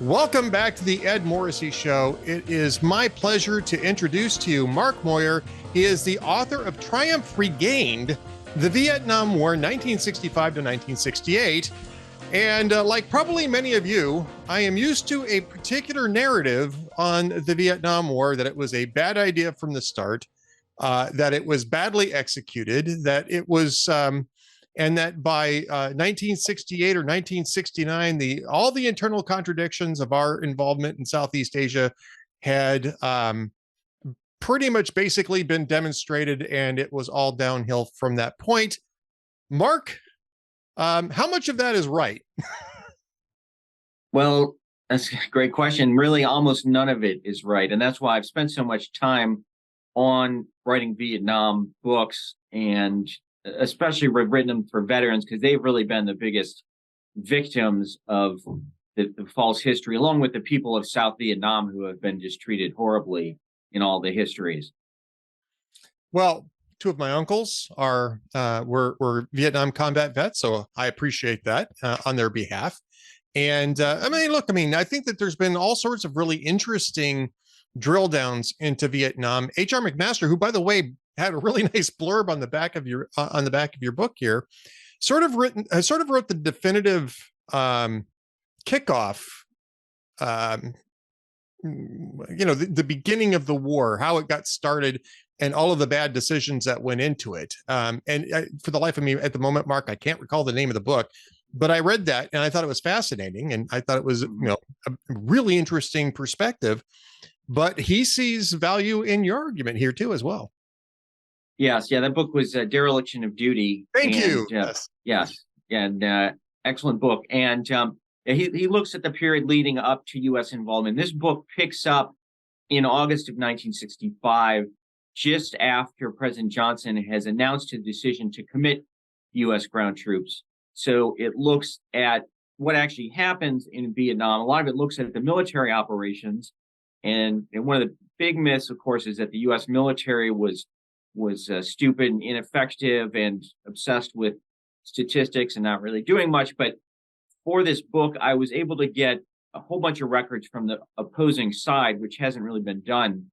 Welcome back to the Ed Morrissey Show. It is my pleasure to introduce to you Mark Moyar. He is the author of Triumph Regained, The Vietnam War, 1965 to 1968. And like probably many of you, I am used to a particular narrative on the Vietnam War, that it was a bad idea from the start, that it was badly executed, that it was... and that by 1968 or 1969, all the internal contradictions of our involvement in Southeast Asia had pretty much basically been demonstrated, and it was all downhill from that point. Mark, how much of that is right? Well, that's a great question. Really, almost none of it is right. And that's why I've spent so much time on writing Vietnam books, and especially written them for veterans, because they've really been the biggest victims of the false history, along with the people of South Vietnam, who have been just treated horribly in all the histories. Well, two of my uncles were Vietnam combat vets, so I appreciate that on their behalf. And I think that there's been all sorts of really interesting drill downs into Vietnam. H.R. McMaster, who, by the way, had a really nice blurb on the back of your book here, sort of wrote the definitive kickoff, the beginning of the war, how it got started, and all of the bad decisions that went into it. For the life of me at the moment, Mark, I can't recall the name of the book, but I read that and I thought it was fascinating, and I thought it was a really interesting perspective. But he sees value in your argument here too, as well. Yes, yeah, that book was Dereliction of Duty. Thank you. Yes, and excellent book. And he looks at the period leading up to U.S. involvement. This book picks up in August of 1965, just after President Johnson has announced his decision to commit U.S. ground troops. So it looks at what actually happens in Vietnam. A lot of it looks at the military operations. And one of the big myths, of course, is that the U.S. military was stupid and ineffective and obsessed with statistics and not really doing much. But for this book, I was able to get a whole bunch of records from the opposing side, which hasn't really been done,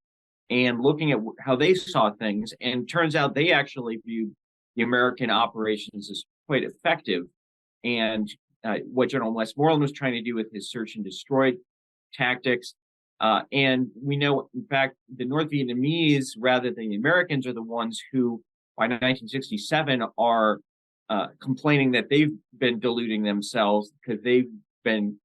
and looking at how they saw things. And turns out they actually viewed the American operations as quite effective. And what General Westmoreland was trying to do with his search and destroy tactics. And we know, in fact, the North Vietnamese, rather than the Americans, are the ones who, by 1967, are complaining that they've been deluding themselves, because they've been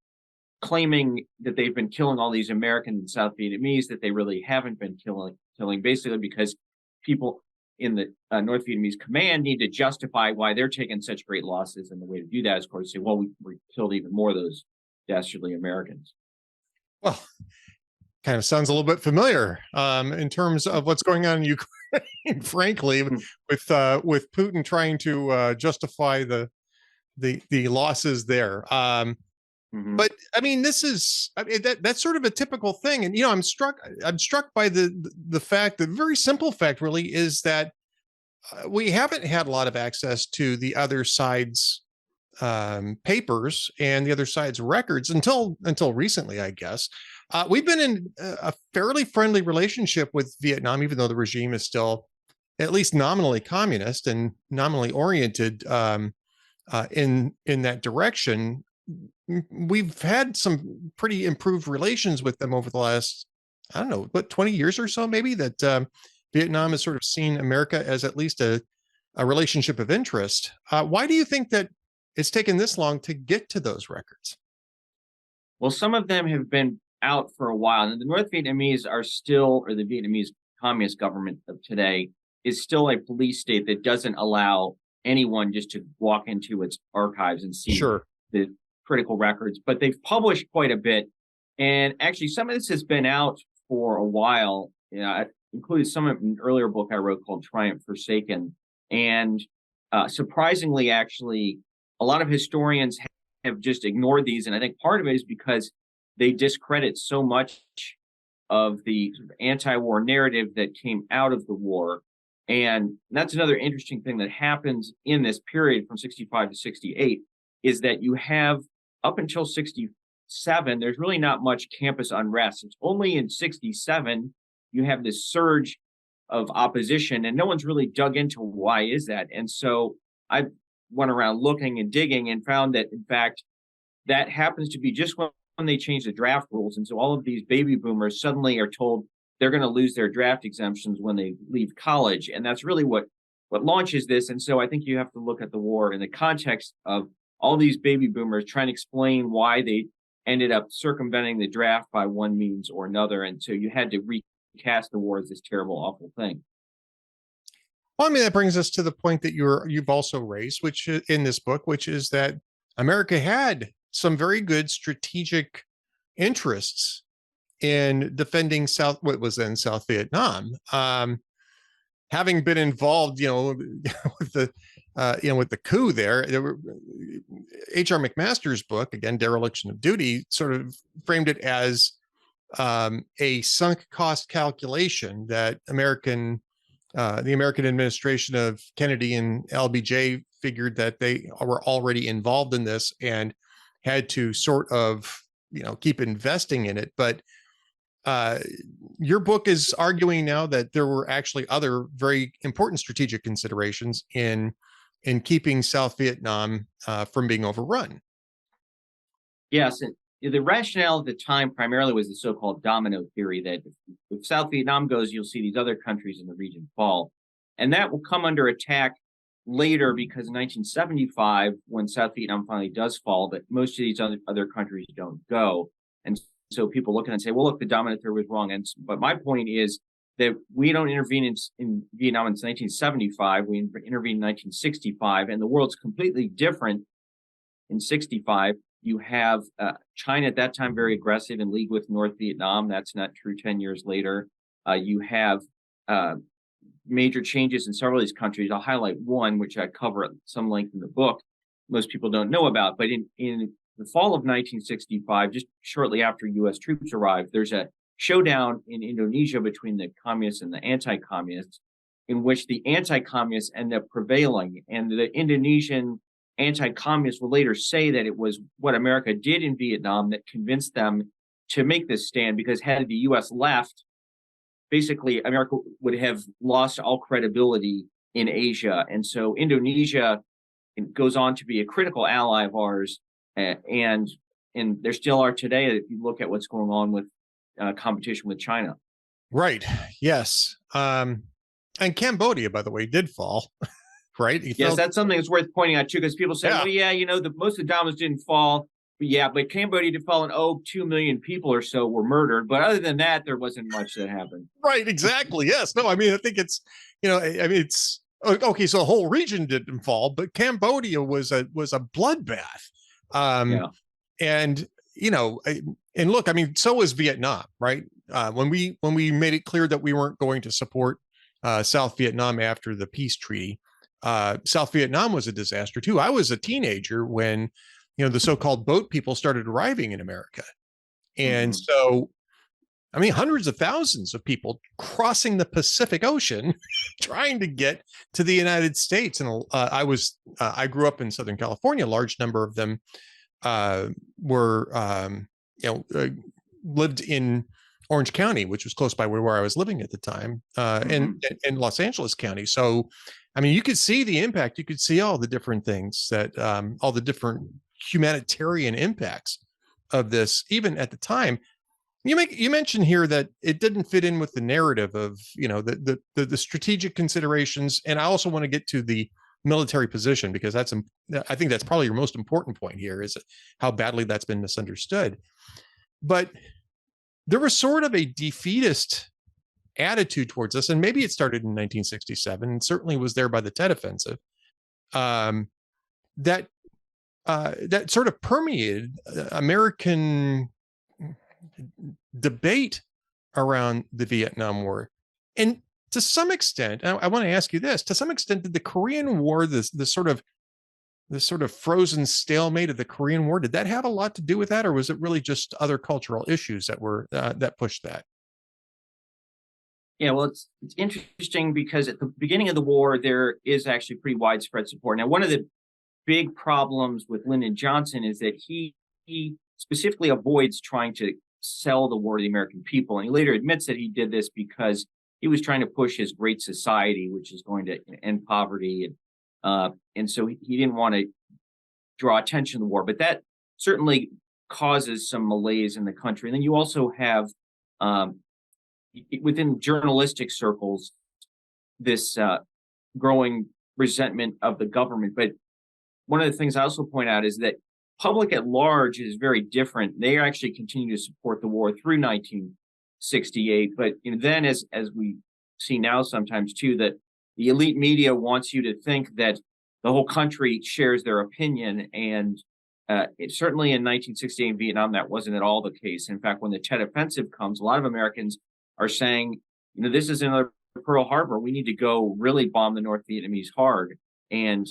claiming that they've been killing all these American and South Vietnamese that they really haven't been killing, basically because people in the North Vietnamese command need to justify why they're taking such great losses. And the way to do that is, of course, say, well, we killed even more of those dastardly Americans. Well, kind of sounds a little bit familiar in terms of what's going on in Ukraine, frankly, with Putin trying to justify the losses there. But I mean, that's sort of a typical thing. And I'm struck by the fact, the very simple fact really is that we haven't had a lot of access to the other side's papers and the other side's records until recently, I guess. We've been in a fairly friendly relationship with Vietnam, even though the regime is still at least nominally communist and nominally oriented in that direction. We've had some pretty improved relations with them over the last, 20 years or so, maybe, that Vietnam has sort of seen America as at least a relationship of interest. Why do you think that it's taken this long to get to those records? Well, some of them have been out for a while. And the North Vietnamese are still, or the Vietnamese communist government of today is still a police state that doesn't allow anyone just to walk into its archives and see the critical records. But they've published quite a bit. And actually, some of this has been out for a while. I included some of an earlier book I wrote called Triumph Forsaken. And surprisingly, actually, a lot of historians have just ignored these. And I think part of it is because they discredit so much of the sort of anti-war narrative that came out of the war. And that's another interesting thing that happens in this period from 65 to 68, is that you have, up until 67, there's really not much campus unrest. It's only in 67 you have this surge of opposition, and no one's really dug into why is that. And so I went around looking and digging and found that, in fact, that happens to be just when they changed the draft rules. And so all of these baby boomers suddenly are told they're going to lose their draft exemptions when they leave college. And that's really what launches this. And so I think you have to look at the war in the context of all these baby boomers trying to explain why they ended up circumventing the draft by one means or another. And so you had to recast the war as this terrible, awful thing. Well, I mean, that brings us to the point that you've also raised, which in this book, which is that America had some very good strategic interests in defending what was then South Vietnam. Having been involved, with the coup there were H.R. McMaster's book, again, Dereliction of Duty, sort of framed it as a sunk cost calculation that the American administration of Kennedy and LBJ figured that they were already involved in this and had to sort of, keep investing in it. But your book is arguing now that there were actually other very important strategic considerations in keeping South Vietnam from being overrun. Yes, and the rationale at the time primarily was the so-called domino theory that if South Vietnam goes, you'll see these other countries in the region fall. And that will come under attack later because in 1975, when South Vietnam finally does fall, that most of these other countries don't go. And so people look at it and say, well, look, the domino theory was wrong. But my point is that we don't intervene in Vietnam in 1975. We intervene in 1965, and the world's completely different in 65. You have China at that time very aggressive in league with North Vietnam. That's not true 10 years later. You have major changes in several of these countries. I'll highlight one, which I cover at some length in the book. Most people don't know about, but in the fall of 1965, just shortly after U.S. troops arrived, there's a showdown in Indonesia between the communists and the anti-communists, in which the anti-communists end up prevailing. And the Indonesian anti-communists will later say that it was what America did in Vietnam that convinced them to make this stand, because had the U.S. left, basically America would have lost all credibility in Asia. And so Indonesia goes on to be a critical ally of ours. And there still are today, if you look at what's going on with competition with China. Right. Yes. And Cambodia, by the way, did fall. Right. Yes, that's something that's worth pointing out too, because people say, well, yeah, most of the dominoes didn't fall. But Cambodia did fall, and 2 million people or so were murdered. But other than that, there wasn't much that happened. Right. Exactly. Yes. No, I mean, I think it's, it's okay. So the whole region didn't fall, but Cambodia was a bloodbath. And, and look, I mean, so was Vietnam, right? When we made it clear that we weren't going to support South Vietnam after the peace treaty, South Vietnam was a disaster too. I was a teenager when, the so-called boat people started arriving in America. And so, I mean, hundreds of thousands of people crossing the Pacific Ocean, trying to get to the United States. And I grew up in Southern California. A large number of them lived in Orange County, which was close by where I was living at the time, and Los Angeles County. So, I mean, you could see the impact. You could see all the different things that, all the different humanitarian impacts of this, even at the time. You mentioned here that it didn't fit in with the narrative of, the strategic considerations. And I also want to get to the military position, because I think that's probably your most important point here, is how badly that's been misunderstood. But there was sort of a defeatist attitude towards us, and maybe it started in 1967 and certainly was there by the Tet Offensive, that sort of permeated American debate around the Vietnam War. And to some extent, I want to ask you this: to some extent, did the Korean War, the sort of frozen stalemate of the Korean War, did that have a lot to do with that, or was it really just other cultural issues that pushed that? Yeah, well, it's interesting because at the beginning of the war, there is actually pretty widespread support. Now, one of the big problems with Lyndon Johnson is that he specifically avoids trying to sell the war to the American people. And he later admits that he did this because he was trying to push his Great Society, which is going to end poverty. And so he didn't want to draw attention to the war. But that certainly causes some malaise in the country. And then you also have within journalistic circles this growing resentment of the government. But one of the things I also point out is that public at large is very different. They actually continue to support the war through 1968. But then, as we see now sometimes too, that the elite media wants you to think that the whole country shares their opinion. And certainly in 1968 in Vietnam, that wasn't at all the case. In fact, when the Tet Offensive comes, a lot of Americans are saying, this is another Pearl Harbor. We need to go really bomb the North Vietnamese hard. And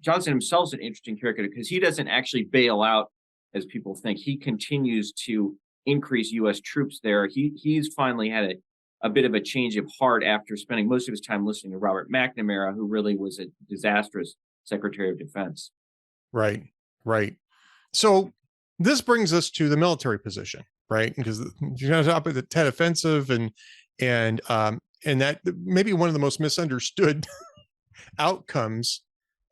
Johnson himself is an interesting character because he doesn't actually bail out, as people think. He continues to increase U.S. troops there. He's finally had a bit of a change of heart after spending most of his time listening to Robert McNamara, who really was a disastrous Secretary of Defense. Right. So this brings us to the military position, right? Because you're going to talk about the Tet Offensive and that maybe one of the most misunderstood outcomes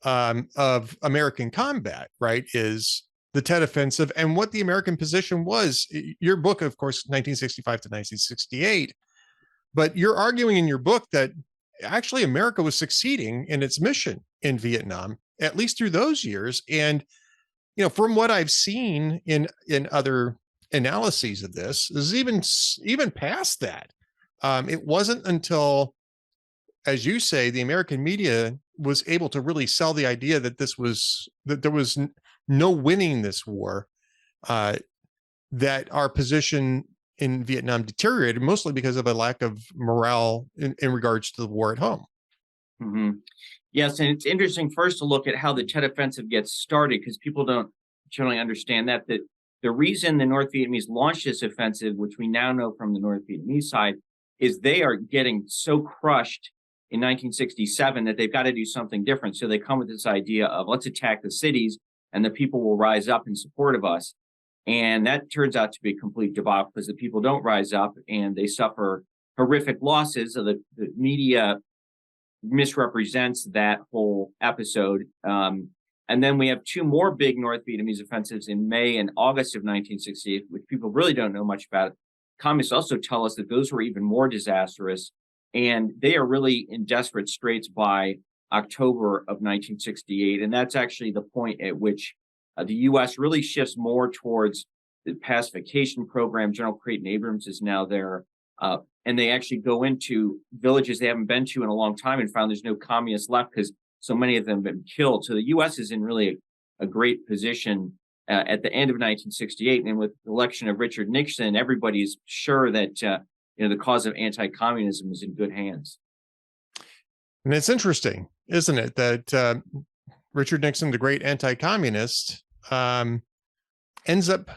of American combat, right, is the Tet Offensive and what the American position was. Your book, of course, 1965 to 1968, but you're arguing in your book that actually America was succeeding in its mission in Vietnam, at least through those years. And, from what I've seen in other analyses of this, is even past that. It wasn't until, as you say, the American media was able to really sell the idea that there was no winning this war, that our position in Vietnam deteriorated, mostly because of a lack of morale in regards to the war at home. Mm-hmm. Yes, and it's interesting first to look at how the Tet Offensive gets started, because people don't generally understand that the reason the North Vietnamese launched this offensive, which we now know from the North Vietnamese side, is they are getting so crushed in 1967 that they've got to do something different. So they come with this idea of let's attack the cities and the people will rise up in support of us. And that turns out to be a complete debacle because the people don't rise up and they suffer horrific losses. So the media misrepresents that whole episode. And then we have two more big North Vietnamese offensives in May and August of 1968, which people really don't know much about. Communists also tell us that those were even more disastrous. And they are really in desperate straits by October of 1968. And that's actually the point at which the U.S. really shifts more towards the pacification program. General Creighton Abrams is now there. And they actually go into villages they haven't been to in a long time and found there's no communists left because so many of them have been killed. So the U.S. is in really a great position at the end of 1968. And with the election of Richard Nixon, everybody's sure that the cause of anti-communism is in good hands. And it's interesting, isn't it, that Richard Nixon, the great anti-communist, ends up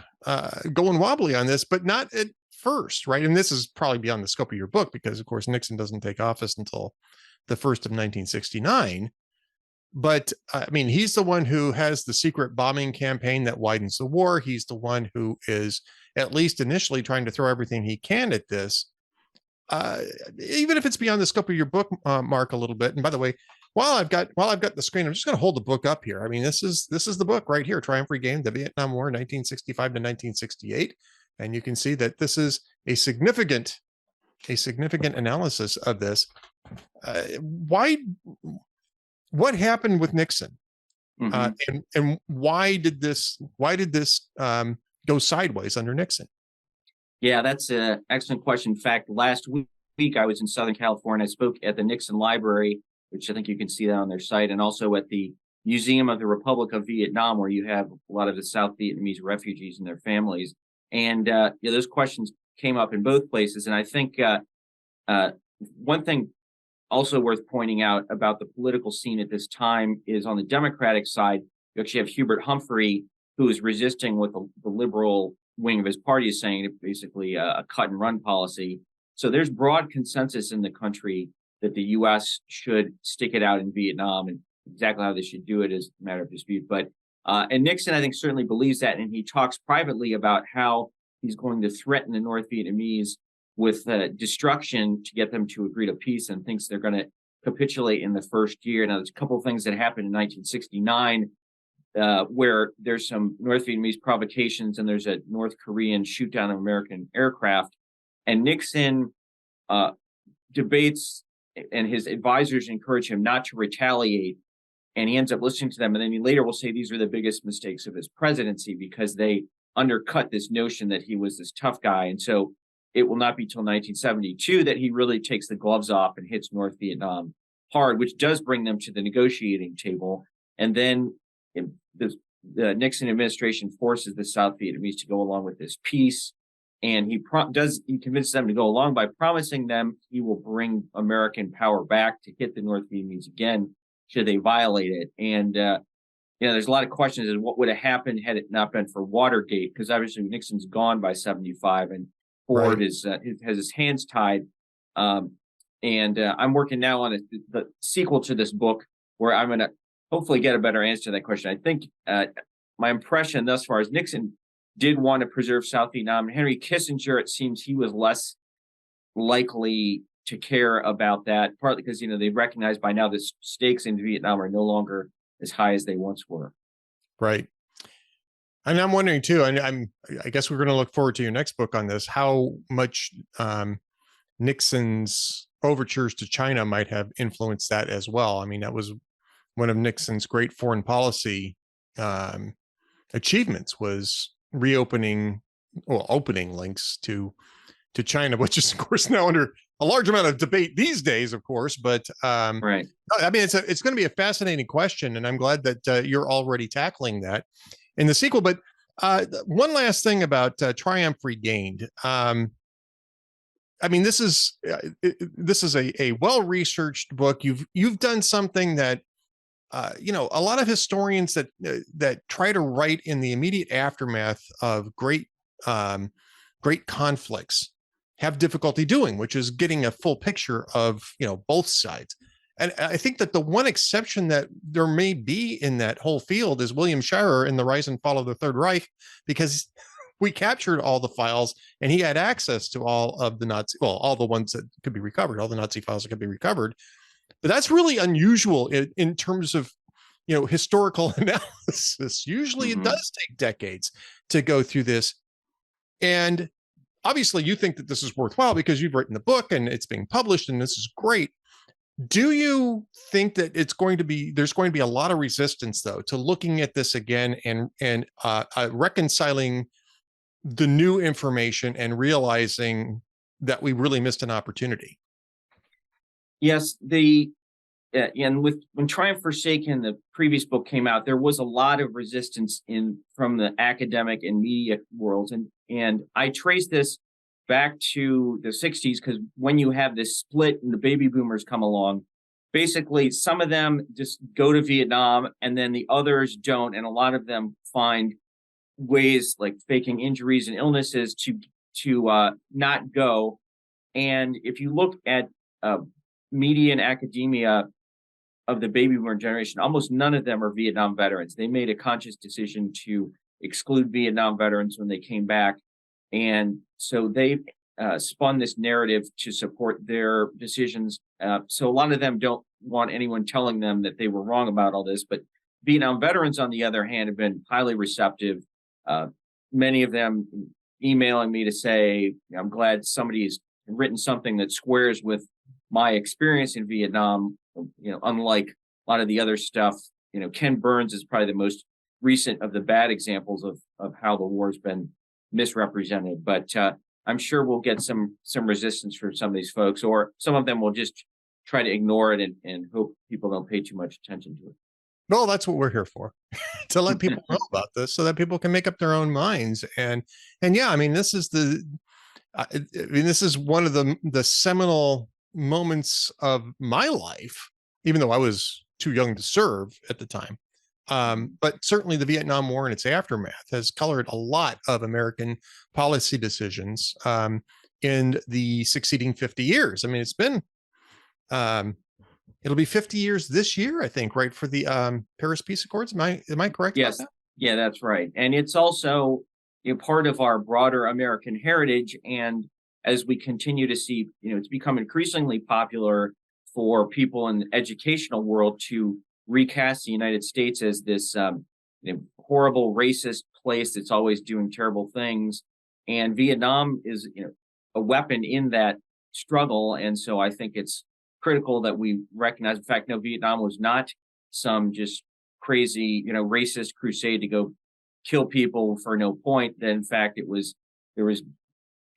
going wobbly on this, but not at first, right? And this is probably beyond the scope of your book because, of course, Nixon doesn't take office until the 1st of 1969. But I mean, he's the one who has the secret bombing campaign that widens the war. He's the one who is at least initially trying to throw everything he can at this. Even if it's beyond the scope of your book, Mark, a little bit. And by the way, while I've got the screen, I'm just going to hold the book up here. I mean, this is the book right here, Triumph Regained, the Vietnam War, 1965 to 1968. And you can see that this is a significant analysis of this. What happened with Nixon? Mm-hmm. And why did this go sideways under Nixon? Yeah, that's an excellent question. In fact, last week I was in Southern California. I spoke at the Nixon Library, which I think you can see that on their site, and also at the Museum of the Republic of Vietnam, where you have a lot of the South Vietnamese refugees and their families. And those questions came up in both places. And I think one thing also worth pointing out about the political scene at this time is on the Democratic side, you actually have Hubert Humphrey, who is resisting what the liberal wing of his party is saying, basically a cut and run policy. So there's broad consensus in the country that the U.S. should stick it out in Vietnam, and exactly how they should do it is a matter of dispute. But And Nixon, I think, certainly believes that, and he talks privately about how he's going to threaten the North Vietnamese with destruction to get them to agree to peace, and thinks they're going to capitulate in the first year. Now, there's a couple of things that happened in 1969 where there's some North Vietnamese provocations, and there's a North Korean shoot down of American aircraft. And Nixon debates, and his advisors encourage him not to retaliate. And he ends up listening to them. And then he later will say these are the biggest mistakes of his presidency, because they undercut this notion that he was this tough guy. And so it will not be till 1972 that he really takes the gloves off and hits North Vietnam hard, which does bring them to the negotiating table. And then the Nixon administration forces the South Vietnamese to go along with this peace. And he convinces them to go along by promising them he will bring American power back to hit the North Vietnamese again should they violate it. And there's a lot of questions as what would have happened had it not been for Watergate, because obviously Nixon's gone by 75, and Ford has his hands tied. I'm working now on the sequel to this book, where I'm going to hopefully get a better answer to that question. I think my impression thus far is Nixon did want to preserve South Vietnam. Henry Kissinger, it seems he was less likely to care about that, partly because, they recognize by now the stakes in Vietnam are no longer as high as they once were. Right. And I'm wondering too, and I guess we're going to look forward to your next book on this, how much Nixon's overtures to China might have influenced that as well. I mean, that was one of Nixon's great foreign policy achievements, was opening links to China, which is of course now under a large amount of debate these days, of course. But right. I mean, it's going to be a fascinating question, and I'm glad that you're already tackling that in the sequel. But one last thing about Triumph Regained. I mean, this is a well-researched book. You've done something that a lot of historians that try to write in the immediate aftermath of great conflicts have difficulty doing, which is getting a full picture of both sides. And I think that the one exception that there may be in that whole field is William Shirer in The Rise and Fall of the Third Reich, because we captured all the files and he had access to all of the all the ones that could be recovered, all the Nazi files that could be recovered. But that's really unusual in terms of historical analysis. Usually it does take decades to go through this. And obviously you think that this is worthwhile because you've written the book and it's being published and this is great. Do you think that there's going to be a lot of resistance though to looking at this again and reconciling the new information and realizing that we really missed an opportunity? Yes, and when Triumph Forsaken, the previous book, came out, there was a lot of resistance from the academic and media worlds, and I traced this back to the 60s, because when you have this split and the baby boomers come along, basically some of them just go to Vietnam and then the others don't, and a lot of them find ways like faking injuries and illnesses to not go. And if you look at media and academia of the baby boomer generation, almost none of them are Vietnam veterans. They made a conscious decision to exclude Vietnam veterans when they came back. And so they spun this narrative to support their decisions. So a lot of them don't want anyone telling them that they were wrong about all this. But Vietnam veterans, on the other hand, have been highly receptive. Many of them emailing me to say, I'm glad somebody's written something that squares with my experience in Vietnam. Unlike a lot of the other stuff, Ken Burns is probably the most recent of the bad examples of how the war's been misrepresented. But I'm sure we'll get some resistance from some of these folks, or some of them will just try to ignore it and hope people don't pay too much attention to it. Well, that's what we're here for, to let people know about this so that people can make up their own minds. And yeah, I mean, this is this is one of the seminal moments of my life, even though I was too young to serve at the time. But certainly the Vietnam War and its aftermath has colored a lot of American policy decisions in the succeeding 50 years. I mean, it's been, it'll be 50 years this year, I think, right, for the Paris Peace Accords. Am I correct? Yes, Yeah, that's right. And it's also part of our broader American heritage. And as we continue to see, it's become increasingly popular for people in the educational world to recast the United States as this horrible racist place that's always doing terrible things. And Vietnam is, a weapon in that struggle. And so I think it's critical that we recognize the fact, no, Vietnam was not some just crazy, racist crusade to go kill people for no point. That in fact there was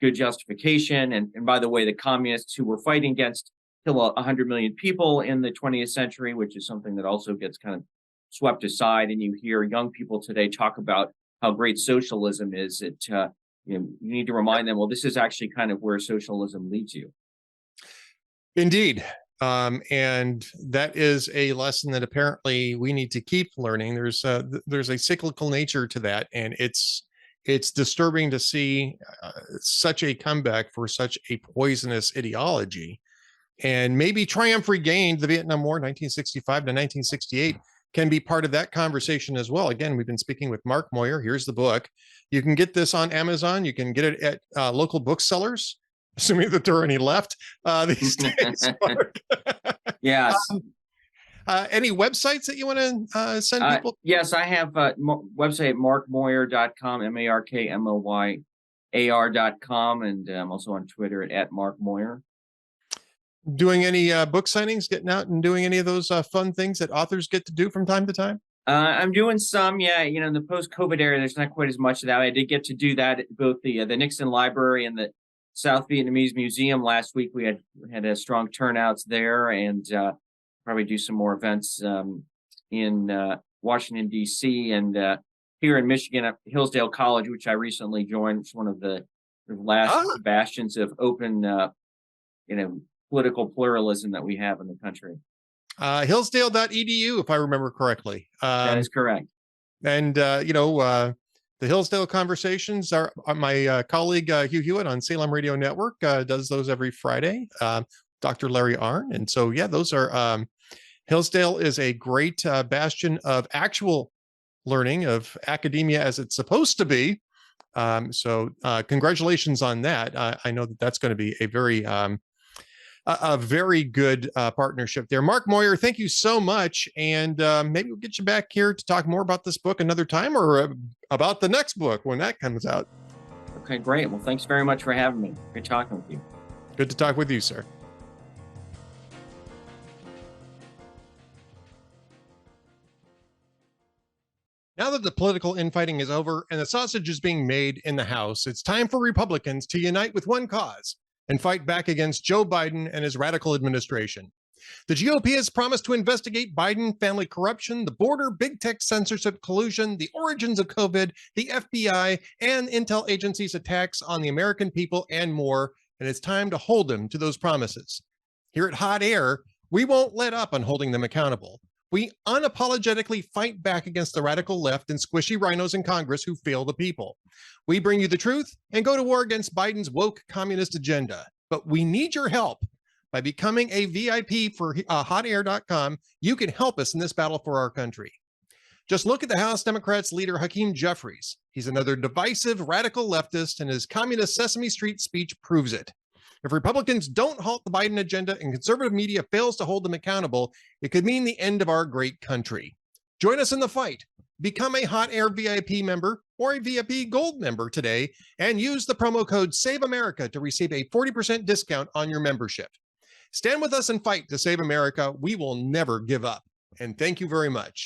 good justification. And by the way, the communists who were fighting against kill 100 million people in the 20th century, which is something that also gets kind of swept aside. And you hear young people today talk about how great socialism is. You need to remind them, well, this is actually kind of where socialism leads you. Indeed. And that is a lesson that apparently we need to keep learning. There's a cyclical nature to that, and it's disturbing to see such a comeback for such a poisonous ideology. And maybe triumph regained, the Vietnam War, 1965 to 1968, can be part of that conversation as well. Again, we've been speaking with Mark Moyar. Here's the book. You can get this on Amazon. You can get it at local booksellers, assuming that there are any left these days, Mark. Yes. Any websites that you want to send people? Yes, I have a website, markmoyar.com, MARKMOYAR.com, and I'm also on Twitter at @MarkMoyar. Doing any book signings, getting out and doing any of those fun things that authors get to do from time to time? I'm doing some, yeah. In the post-COVID era, there's not quite as much of that. I did get to do that at both the Nixon Library and the South Vietnamese Museum last week. We had a strong turnouts there, and probably do some more events in Washington, D.C. and here in Michigan at Hillsdale College, which I recently joined. It's one of the last bastions of open, political pluralism that we have in the country. Hillsdale.edu, if I remember correctly. That is correct. And, the Hillsdale Conversations are my colleague, Hugh Hewitt on Salem Radio Network, does those every Friday. Dr. Larry Arnn. And so, yeah, those are, Hillsdale is a great bastion of actual learning, of academia as it's supposed to be. So congratulations on that. I know that that's going to be a very good partnership there. Mark Moyar, thank you so much. And maybe we'll get you back here to talk more about this book another time, or about the next book when that comes out. Okay, great. Well, thanks very much for having me. Great talking with you. Good to talk with you, sir. Now that the political infighting is over and the sausage is being made in the House, it's time for Republicans to unite with one cause and fight back against Joe Biden and his radical administration. The GOP has promised to investigate Biden family corruption, the border, big tech censorship collusion, the origins of COVID, the FBI, and intel agencies' attacks on the American people, and more. And it's time to hold them to those promises. Here at Hot Air, we won't let up on holding them accountable. We unapologetically fight back against the radical left and squishy rhinos in Congress who fail the people. We bring you the truth and go to war against Biden's woke communist agenda. But we need your help. By becoming a VIP for hotair.com, you can help us in this battle for our country. Just look at the House Democrats leader, Hakeem Jeffries. He's another divisive radical leftist, and his communist Sesame Street speech proves it. If Republicans don't halt the Biden agenda and conservative media fails to hold them accountable, it could mean the end of our great country. Join us in the fight. Become a Hot Air VIP member or a VIP Gold member today and use the promo code SAVEAMERICA to receive a 40% discount on your membership. Stand with us and fight to save America. We will never give up. And thank you very much.